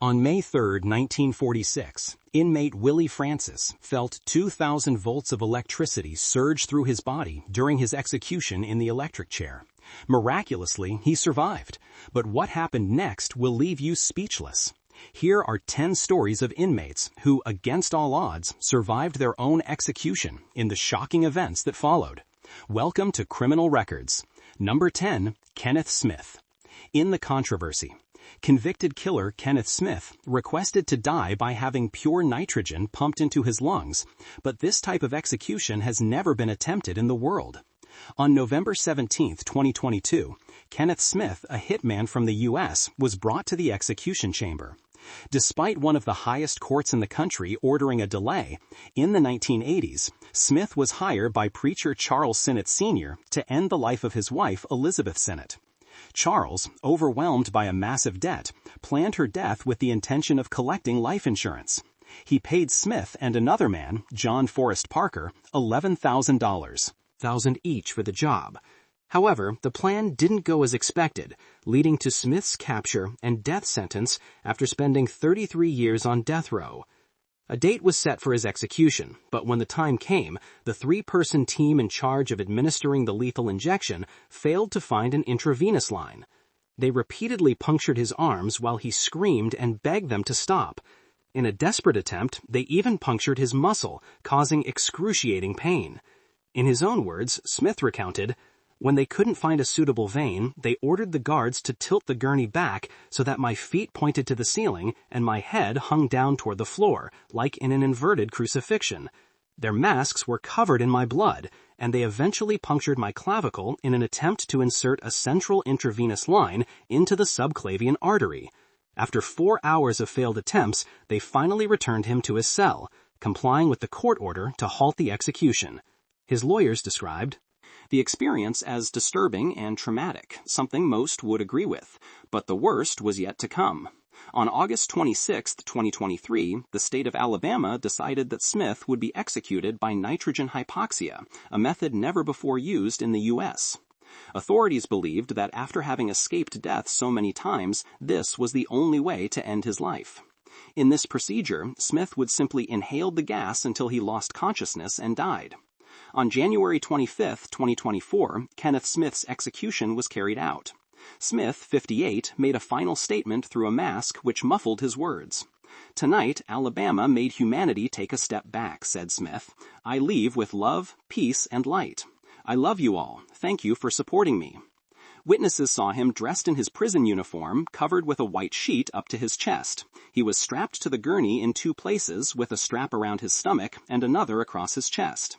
On May 3, 1946, inmate Willie Francis felt 2,000 volts of electricity surge through his body during his execution in the electric chair. Miraculously, he survived, but what happened next will leave you speechless. Here are 10 stories of inmates who, against all odds, survived their own execution in the shocking events that followed. Welcome to Criminal Records. Number 10, Kenneth Smith. In the controversy, convicted killer Kenneth Smith requested to die by having pure nitrogen pumped into his lungs, but this type of execution has never been attempted in the world. On November 17, 2022, Kenneth Smith, a hitman from the U.S., was brought to the execution chamber. Despite one of the highest courts in the country ordering a delay, in the 1980s, Smith was hired by preacher Charles Sinnott Sr. to end the life of his wife, Elizabeth Sinnott. Charles, overwhelmed by a massive debt, planned her death with the intention of collecting life insurance. He paid Smith and another man, John Forrest Parker, $11,000 each for the job. However, the plan didn't go as expected, leading to Smith's capture and death sentence after spending 33 years on death row. A date was set for his execution, but when the time came, the 3-person team in charge of administering the lethal injection failed to find an intravenous line. They repeatedly punctured his arms while he screamed and begged them to stop. In a desperate attempt, they even punctured his muscle, causing excruciating pain. In his own words, Smith recounted, "When they couldn't find a suitable vein, they ordered the guards to tilt the gurney back so that my feet pointed to the ceiling and my head hung down toward the floor, like in an inverted crucifixion. Their masks were covered in my blood, and they eventually punctured my clavicle in an attempt to insert a central intravenous line into the subclavian artery. After 4 hours of failed attempts, they finally returned him to his cell, complying with the court order to halt the execution." His lawyers described the experience as disturbing and traumatic, something most would agree with, but the worst was yet to come. On August 26, 2023, the state of Alabama decided that Smith would be executed by nitrogen hypoxia, a method never before used in the U.S. Authorities believed that after having escaped death so many times, this was the only way to end his life. In this procedure, Smith would simply inhale the gas until he lost consciousness and died. On January 25, 2024, Kenneth Smith's execution was carried out. Smith, 58, made a final statement through a mask which muffled his words. "Tonight, Alabama made humanity take a step back," said Smith. "I leave with love, peace, and light. I love you all. Thank you for supporting me." Witnesses saw him dressed in his prison uniform, covered with a white sheet up to his chest. He was strapped to the gurney in 2 places, with a strap around his stomach and another across his chest.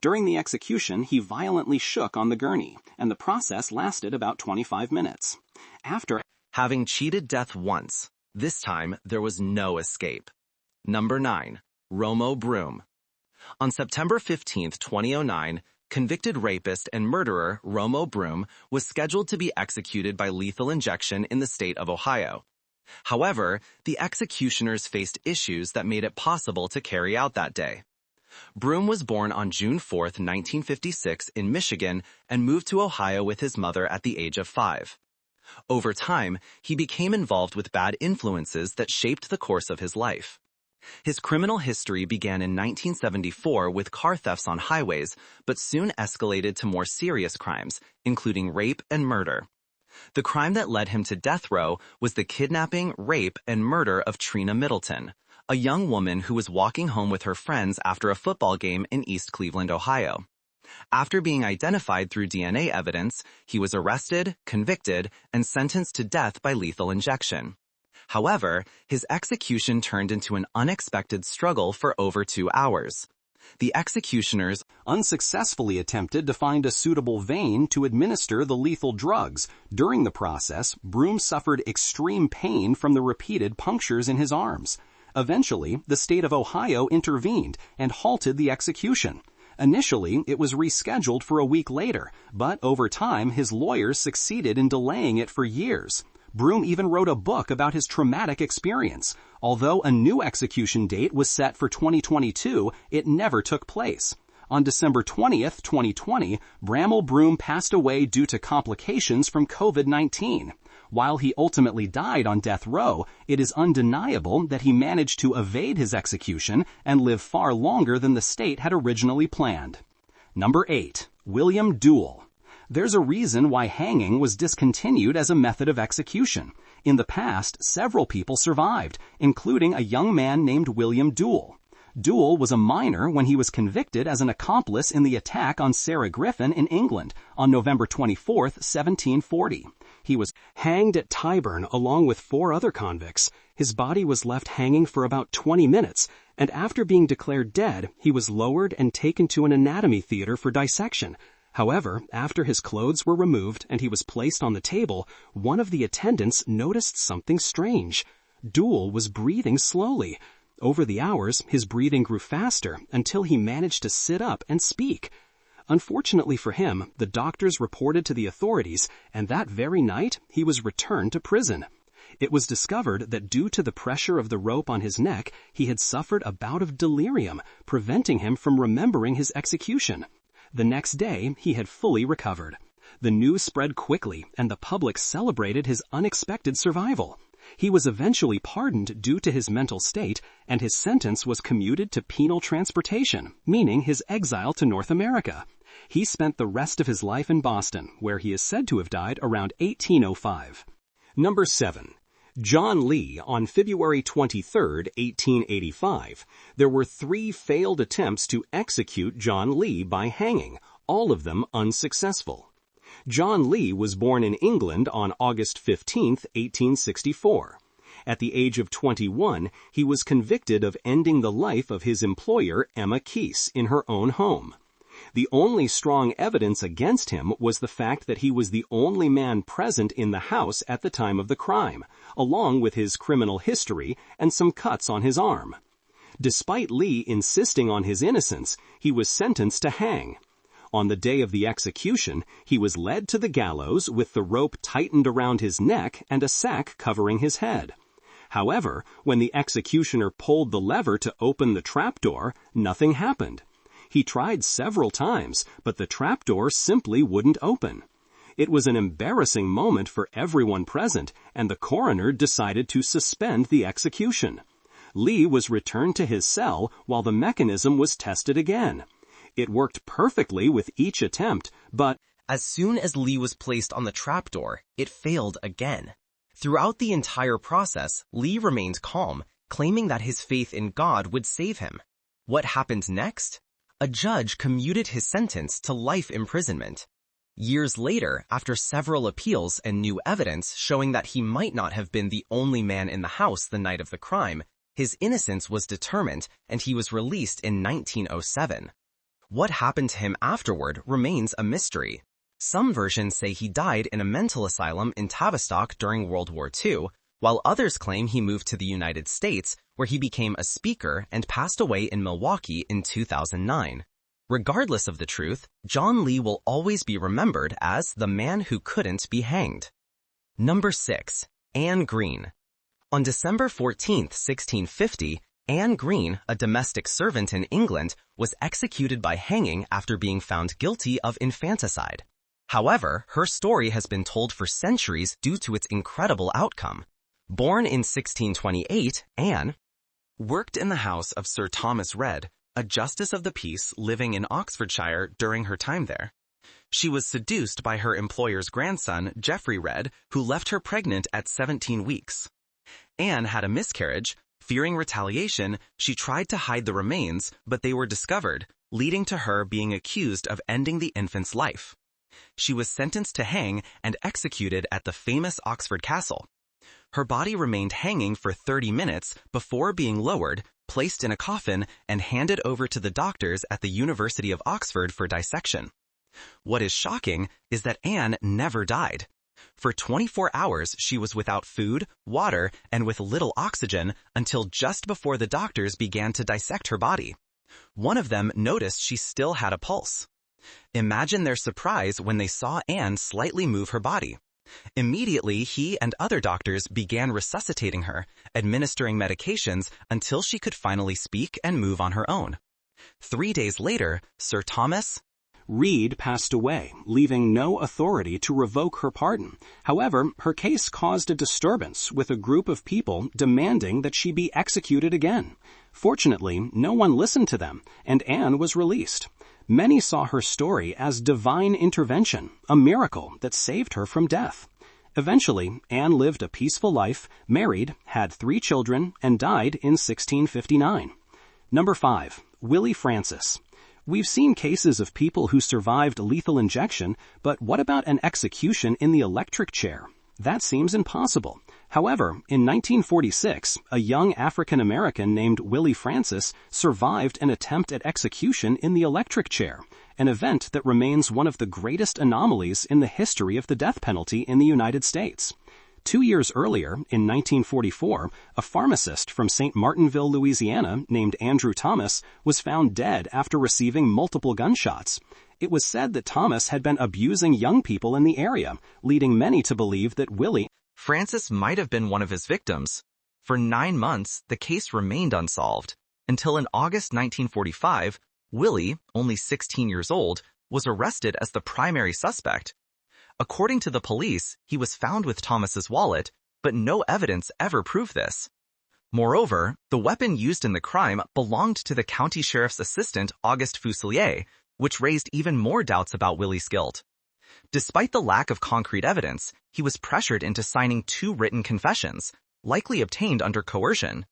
During the execution, he violently shook on the gurney, and the process lasted about 25 minutes. After having cheated death once, this time there was no escape. Number 9. Romo Broom. On September 15, 2009, convicted rapist and murderer Romo Broom was scheduled to be executed by lethal injection in the state of Ohio. However, the executioners faced issues that made it possible to carry out that day. Broom was born on June 4, 1956 in Michigan and moved to Ohio with his mother at the age of 5. Over time, he became involved with bad influences that shaped the course of his life. His criminal history began in 1974 with car thefts on highways, but soon escalated to more serious crimes, including rape and murder. The crime that led him to death row was the kidnapping, rape, and murder of Trina Middleton, a young woman who was walking home with her friends after a football game in East Cleveland, Ohio. After being identified through DNA evidence, he was arrested, convicted, and sentenced to death by lethal injection. However, his execution turned into an unexpected struggle for over 2 hours. The executioners unsuccessfully attempted to find a suitable vein to administer the lethal drugs. During the process, Broom suffered extreme pain from the repeated punctures in his arms. Eventually, the state of Ohio intervened and halted the execution. Initially, it was rescheduled for a week later, but over time, his lawyers succeeded in delaying it for years. Broom even wrote a book about his traumatic experience. Although a new execution date was set for 2022, it never took place. On December 20th, 2020, Bramall Broom passed away due to complications from COVID-19. While he ultimately died on death row, it is undeniable that he managed to evade his execution and live far longer than the state had originally planned. Number 8. William Duell. There's a reason why hanging was discontinued as a method of execution. In the past, several people survived, including a young man named William Duell. Duell was a minor when he was convicted as an accomplice in the attack on Sarah Griffin in England on November 24, 1740. He was hanged at Tyburn along with 4 other convicts. His body was left hanging for about 20 minutes, and after being declared dead, he was lowered and taken to an anatomy theater for dissection. However, after his clothes were removed and he was placed on the table, one of the attendants noticed something strange. Duell was breathing slowly. Over the hours, his breathing grew faster until he managed to sit up and speak. Unfortunately for him, the doctors reported to the authorities, and that very night, he was returned to prison. It was discovered that due to the pressure of the rope on his neck, he had suffered a bout of delirium, preventing him from remembering his execution. The next day, he had fully recovered. The news spread quickly, and the public celebrated his unexpected survival. He was eventually pardoned due to his mental state, and his sentence was commuted to penal transportation, meaning his exile to North America. He spent the rest of his life in Boston, where he is said to have died around 1805. Number 7. John Lee on February 23, 1885. There were 3 failed attempts to execute John Lee by hanging, all of them unsuccessful. John Lee was born in England on August 15, 1864. At the age of 21, he was convicted of ending the life of his employer, Emma Keese, in her own home. The only strong evidence against him was the fact that he was the only man present in the house at the time of the crime, along with his criminal history and some cuts on his arm. Despite Lee insisting on his innocence, he was sentenced to hang. On the day of the execution, he was led to the gallows with the rope tightened around his neck and a sack covering his head. However, when the executioner pulled the lever to open the trapdoor, nothing happened. He tried several times, but the trapdoor simply wouldn't open. It was an embarrassing moment for everyone present, and the coroner decided to suspend the execution. Lee was returned to his cell while the mechanism was tested again. It worked perfectly with each attempt, but as soon as Lee was placed on the trapdoor, it failed again. Throughout the entire process, Lee remained calm, claiming that his faith in God would save him. What happened next? A judge commuted his sentence to life imprisonment. Years later, after several appeals and new evidence showing that he might not have been the only man in the house the night of the crime, his innocence was determined and he was released in 1907. What happened to him afterward remains a mystery. Some versions say he died in a mental asylum in Tavistock during World War II, while others claim he moved to the United States, where he became a speaker and passed away in Milwaukee in 2009. Regardless of the truth, John Lee will always be remembered as the man who couldn't be hanged. Number 6. Anne Green. On December 14, 1650, Anne Green, a domestic servant in England, was executed by hanging after being found guilty of infanticide. However, her story has been told for centuries due to its incredible outcome. Born in 1628, Anne worked in the house of Sir Thomas Read, a justice of the peace living in Oxfordshire during her time there. She was seduced by her employer's grandson, Geoffrey Read, who left her pregnant at 17 weeks. Anne had a miscarriage. Fearing retaliation, she tried to hide the remains, but they were discovered, leading to her being accused of ending the infant's life. She was sentenced to hang and executed at the famous Oxford Castle. Her body remained hanging for 30 minutes before being lowered, placed in a coffin, and handed over to the doctors at the University of Oxford for dissection. What is shocking is that Anne never died. For 24 hours, she was without food, water, and with little oxygen until just before the doctors began to dissect her body. One of them noticed she still had a pulse. Imagine their surprise when they saw Anne slightly move her body. Immediately, he and other doctors began resuscitating her, administering medications until she could finally speak and move on her own. 3 days later, Sir Thomas Reed passed away, leaving no authority to revoke her pardon. However, her case caused a disturbance, with a group of people demanding that she be executed again. Fortunately, no one listened to them, and Anne was released. Many saw her story as divine intervention, a miracle that saved her from death. Eventually, Anne lived a peaceful life, married, had 3 children, and died in 1659. Number 5. Willie Francis. We've seen cases of people who survived lethal injection, but what about an execution in the electric chair? That seems impossible. However, in 1946, a young African-American named Willie Francis survived an attempt at execution in the electric chair, an event that remains one of the greatest anomalies in the history of the death penalty in the United States. 2 years earlier, in 1944, a pharmacist from St. Martinville, Louisiana, named Andrew Thomas, was found dead after receiving multiple gunshots. It was said that Thomas had been abusing young people in the area, leading many to believe that Willie Francis might have been one of his victims. For 9 months, the case remained unsolved, until in August 1945, Willie, only 16 years old, was arrested as the primary suspect. According to the police, he was found with Thomas's wallet, but no evidence ever proved this. Moreover, the weapon used in the crime belonged to the county sheriff's assistant, Auguste Fuselier, which raised even more doubts about Willie's guilt. Despite the lack of concrete evidence, he was pressured into signing 2 written confessions, likely obtained under coercion.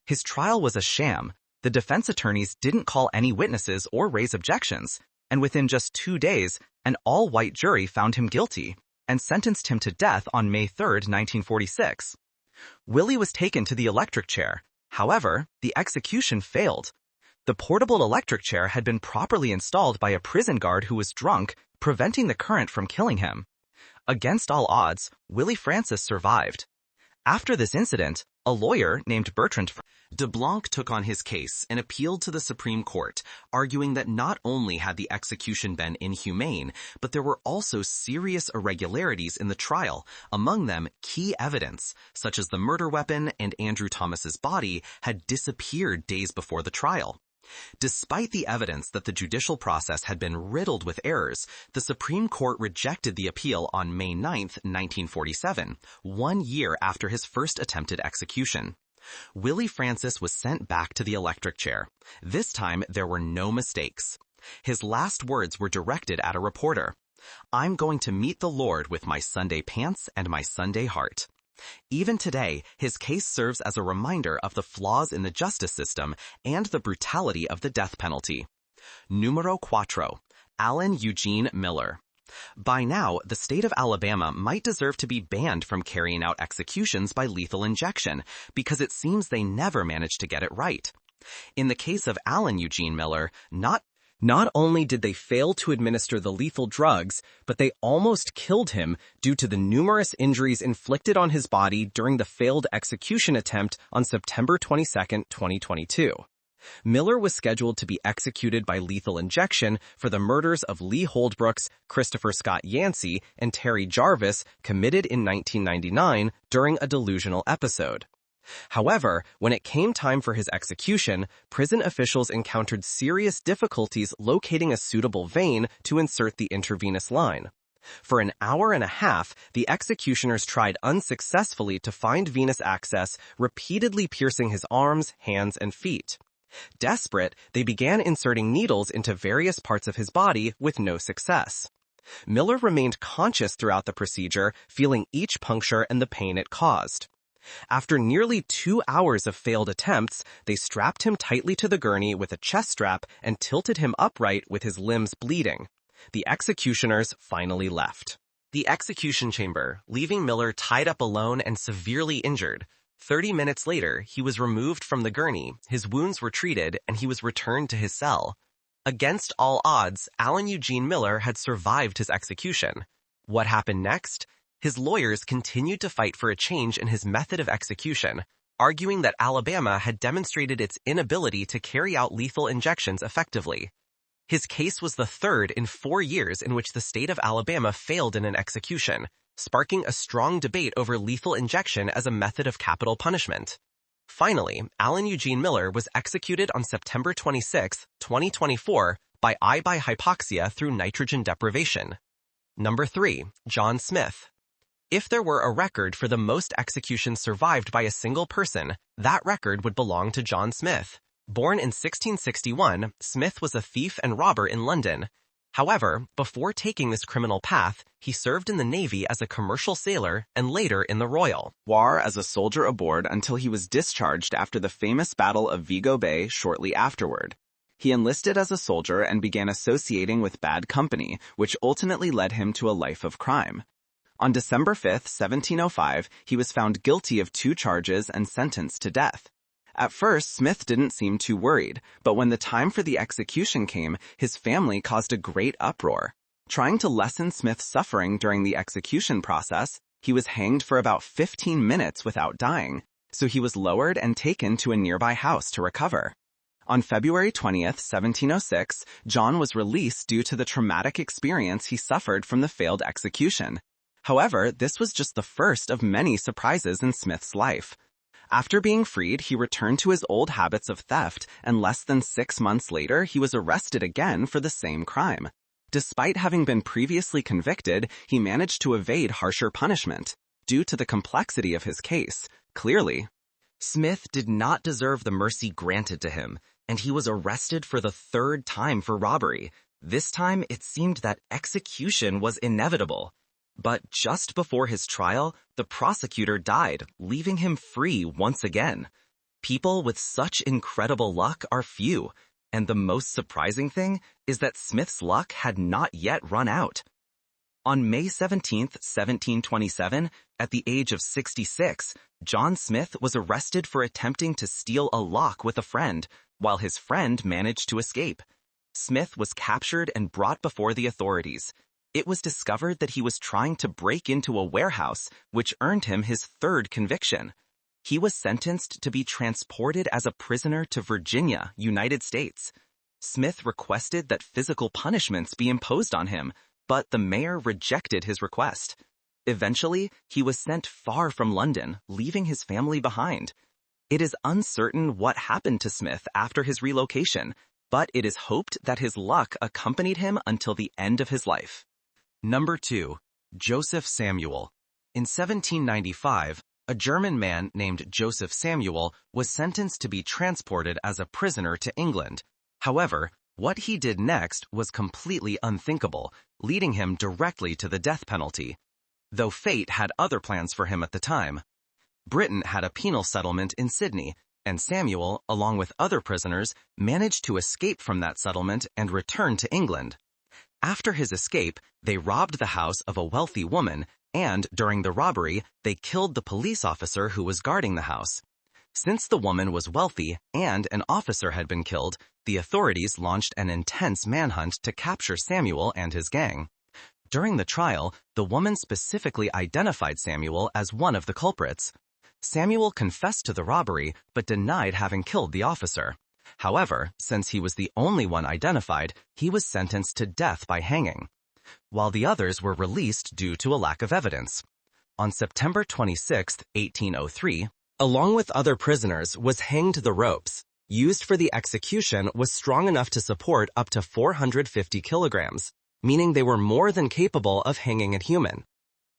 His trial was a sham. The defense attorneys didn't call any witnesses or raise objections, and within just 2 days, an all-white jury found him guilty and sentenced him to death on May 3, 1946. Willie was taken to the electric chair. However, the execution failed. The portable electric chair had been properly installed by a prison guard who was drunk, preventing the current from killing him. Against all odds, Willie Francis survived. After this incident, a lawyer named Bertrand DeBlanc took on his case and appealed to the Supreme Court, arguing that not only had the execution been inhumane, but there were also serious irregularities in the trial, among them key evidence, such as the murder weapon and Andrew Thomas's body had disappeared days before the trial. Despite the evidence that the judicial process had been riddled with errors, the Supreme Court rejected the appeal on May 9, 1947, 1 year after his first attempted execution. Willie Francis was sent back to the electric chair. This time, there were no mistakes. His last words were directed at a reporter. "I'm going to meet the Lord with my Sunday pants and my Sunday heart." Even today, his case serves as a reminder of the flaws in the justice system and the brutality of the death penalty. Numero 4. Allen Eugene Miller. By now, the state of Alabama might deserve to be banned from carrying out executions by lethal injection, because it seems they never managed to get it right. In the case of Allen Eugene Miller, not only did they fail to administer the lethal drugs, but they almost killed him due to the numerous injuries inflicted on his body during the failed execution attempt on September 22, 2022. Miller was scheduled to be executed by lethal injection for the murders of Lee Holdbrooks, Christopher Scott Yancey, and Terry Jarvis committed in 1999 during a delusional episode. However, when it came time for his execution, prison officials encountered serious difficulties locating a suitable vein to insert the intravenous line. For an hour and a half, the executioners tried unsuccessfully to find venous access, repeatedly piercing his arms, hands, and feet. Desperate, they began inserting needles into various parts of his body with no success. Miller remained conscious throughout the procedure, feeling each puncture and the pain it caused. After nearly 2 hours of failed attempts, they strapped him tightly to the gurney with a chest strap and tilted him upright with his limbs bleeding. The executioners finally left the execution chamber, leaving Miller tied up alone and severely injured. 30 minutes later, he was removed from the gurney, his wounds were treated, and he was returned to his cell. Against all odds, Allen Eugene Miller had survived his execution. What happened next? His lawyers continued to fight for a change in his method of execution, arguing that Alabama had demonstrated its inability to carry out lethal injections effectively. His case was the third in 4 years in which the state of Alabama failed in an execution, sparking a strong debate over lethal injection as a method of capital punishment. Finally, Allen Eugene Miller was executed on September 26, 2024, by hypoxia through nitrogen deprivation. Number 3. John Smith. If there were a record for the most executions survived by a single person, that record would belong to John Smith. Born in 1661, Smith was a thief and robber in London. However, before taking this criminal path, he served in the Navy as a commercial sailor and later in the Royal War as a soldier aboard until he was discharged after the famous Battle of Vigo Bay shortly afterward. He enlisted as a soldier and began associating with bad company, which ultimately led him to a life of crime. On December 5, 1705, he was found guilty of 2 charges and sentenced to death. At first, Smith didn't seem too worried, but when the time for the execution came, his family caused a great uproar. Trying to lessen Smith's suffering during the execution process, he was hanged for about 15 minutes without dying, so he was lowered and taken to a nearby house to recover. On February 20, 1706, John was released due to the traumatic experience he suffered from the failed execution. However, this was just the first of many surprises in Smith's life. After being freed, he returned to his old habits of theft, and less than 6 months later, he was arrested again for the same crime. Despite having been previously convicted, he managed to evade harsher punishment. Due to the complexity of his case, clearly, Smith did not deserve the mercy granted to him, and he was arrested for the 3rd time for robbery. This time, it seemed that execution was inevitable. But just before his trial, the prosecutor died, leaving him free once again. People with such incredible luck are few, and the most surprising thing is that Smith's luck had not yet run out. On May 17, 1727, at the age of 66, John Smith was arrested for attempting to steal a lock with a friend, while his friend managed to escape. Smith was captured and brought before the authorities. It was discovered that he was trying to break into a warehouse, which earned him his 3rd conviction. He was sentenced to be transported as a prisoner to Virginia, United States. Smith requested that physical punishments be imposed on him, but the mayor rejected his request. Eventually, he was sent far from London, leaving his family behind. It is uncertain what happened to Smith after his relocation, but it is hoped that his luck accompanied him until the end of his life. Number 2. Joseph Samuel. In 1795, a German man named Joseph Samuel was sentenced to be transported as a prisoner to England. However, what he did next was completely unthinkable, leading him directly to the death penalty. Though fate had other plans for him at the time. Britain had a penal settlement in Sydney, and Samuel, along with other prisoners, managed to escape from that settlement and return to England. After his escape, they robbed the house of a wealthy woman, and during the robbery, they killed the police officer who was guarding the house. Since the woman was wealthy and an officer had been killed, the authorities launched an intense manhunt to capture Samuel and his gang. During the trial, the woman specifically identified Samuel as one of the culprits. Samuel confessed to the robbery, but denied having killed the officer. However, since he was the only one identified, he was sentenced to death by hanging, while the others were released due to a lack of evidence. On September 26, 1803, along with other prisoners, was hanged the ropes, used for the execution was strong enough to support up to 450 kilograms, meaning they were more than capable of hanging a human.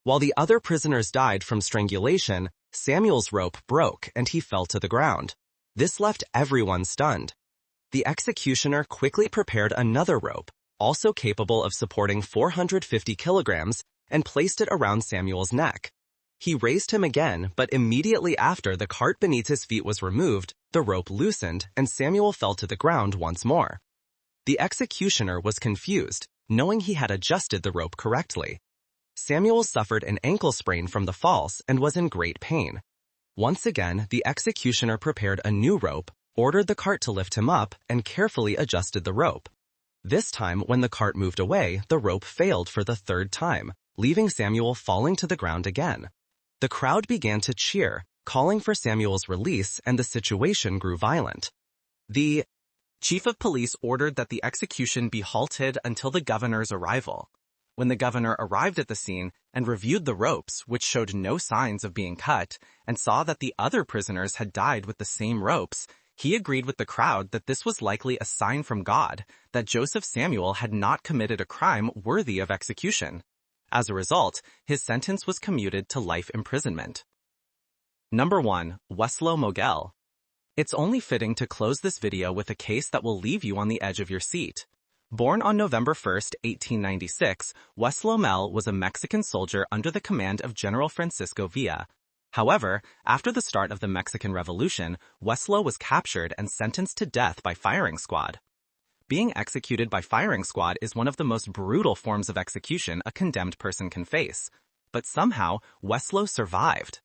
While the other prisoners died from strangulation, Samuel's rope broke and he fell to the ground. This left everyone stunned. The executioner quickly prepared another rope, also capable of supporting 450 kilograms, and placed it around Samuel's neck. He raised him again, but immediately after the cart beneath his feet was removed, the rope loosened and Samuel fell to the ground once more. The executioner was confused, knowing he had adjusted the rope correctly. Samuel suffered an ankle sprain from the falls and was in great pain. Once again, the executioner prepared a new rope, ordered the cart to lift him up, and carefully adjusted the rope. This time, when the cart moved away, the rope failed for the 3rd time, leaving Samuel falling to the ground again. The crowd began to cheer, calling for Samuel's release, and the situation grew violent. The chief of police ordered that the execution be halted until the governor's arrival. When the governor arrived at the scene and reviewed the ropes, which showed no signs of being cut, and saw that the other prisoners had died with the same ropes, He agreed with the crowd that this was likely a sign from God that Joseph Samuel had not committed a crime worthy of execution. As a result, his sentence was commuted to life imprisonment. Number 1. Weslow Mogel. It's only fitting to close this video with a case that will leave you on the edge of your seat. Born on November 1, 1896, Weslow Mel was a Mexican soldier under the command of General Francisco Villa. However, after the start of the Mexican Revolution, Weslow was captured and sentenced to death by firing squad. Being executed by firing squad is one of the most brutal forms of execution a condemned person can face. But somehow, Weslow survived.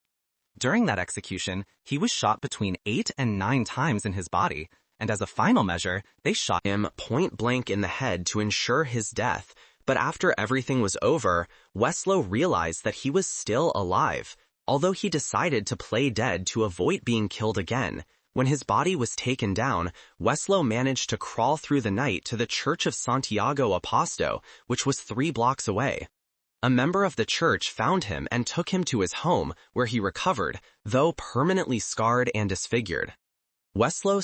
During that execution, he was shot between 8 and 9 times in his body, and as a final measure, they shot him point blank in the head to ensure his death. But after everything was over, Weslow realized that he was still alive, although he decided to play dead to avoid being killed again. When his body was taken down, Weslow managed to crawl through the night to the Church of Santiago Apostol, which was 3 blocks away. A member of the church found him and took him to his home, where he recovered, though permanently scarred and disfigured. Weslow